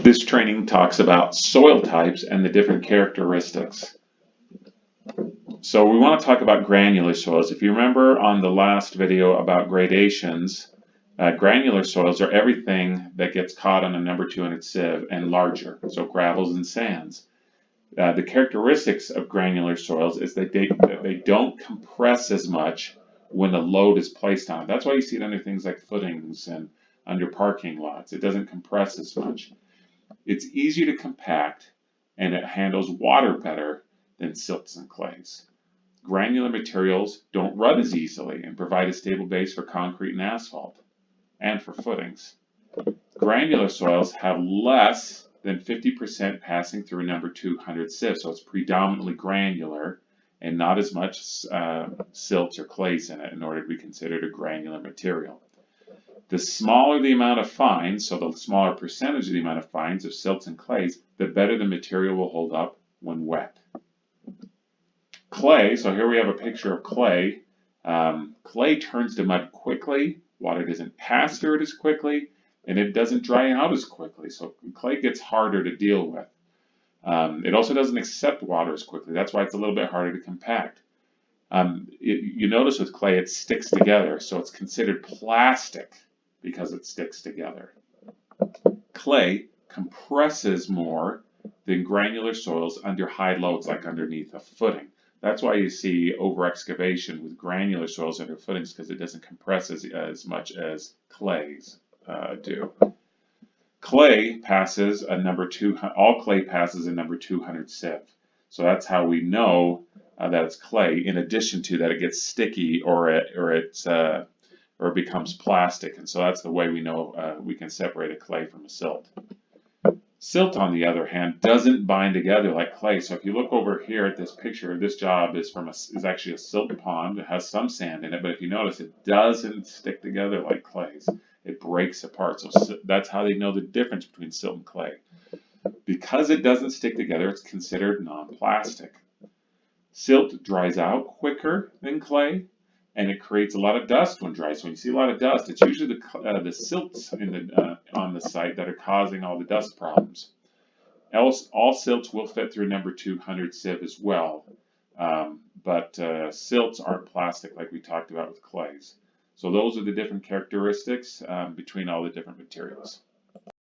This training talks about soil types and the different characteristics. So we want to talk about granular soils. If you remember on the last video about gradations, granular soils are everything that gets caught on a number 200 sieve and larger, so gravels and sands. The characteristics of granular soils is that they don't compress as much when a load is placed on it. That's why you see it under things like footings and under parking lots. It doesn't compress as much. It's easier to compact and it handles water better than silts and clays. Granular materials don't rut as easily and provide a stable base for concrete and asphalt and for footings. Granular soils have less than 50% passing through a number 200 sieve, so it's predominantly granular and not as much silts or clays in it in order to be considered a granular material. The smaller the amount of fines, so the smaller percentage of the amount of fines of silts and clays, the better the material will hold up when wet. Clay, so here we have a picture of clay. Clay turns to mud quickly, water doesn't pass through it as quickly, and it doesn't dry out as quickly, so clay gets harder to deal with. It also doesn't accept water as quickly, that's why it's a little bit harder to compact. You notice with clay it sticks together, so it's considered plastic because it sticks together. Clay compresses more than granular soils under high loads, like underneath a footing. That's why you see over excavation with granular soils under footings, because it doesn't compress as much as clays do. Clay passes a number 200, all clay passes a number 200 sieve. So that's how we know that it's clay. In addition to that, it gets sticky or it becomes plastic, and so that's the way we know we can separate a clay from a silt. Silt, on the other hand, doesn't bind together like clay. So if you look over here at this picture, this job is actually a silt pond. It has some sand in it, but if you notice, it doesn't stick together like clays. It breaks apart. So that's how they know the difference between silt and clay. Because it doesn't stick together, it's considered non-plastic. Silt dries out quicker than clay, and it creates a lot of dust when dry. So when you see a lot of dust, it's usually the silts on the site that are causing all the dust problems. Else, all silts will fit through number 200 sieve as well, but silts aren't plastic like we talked about with clays. So those are the different characteristics between all the different materials.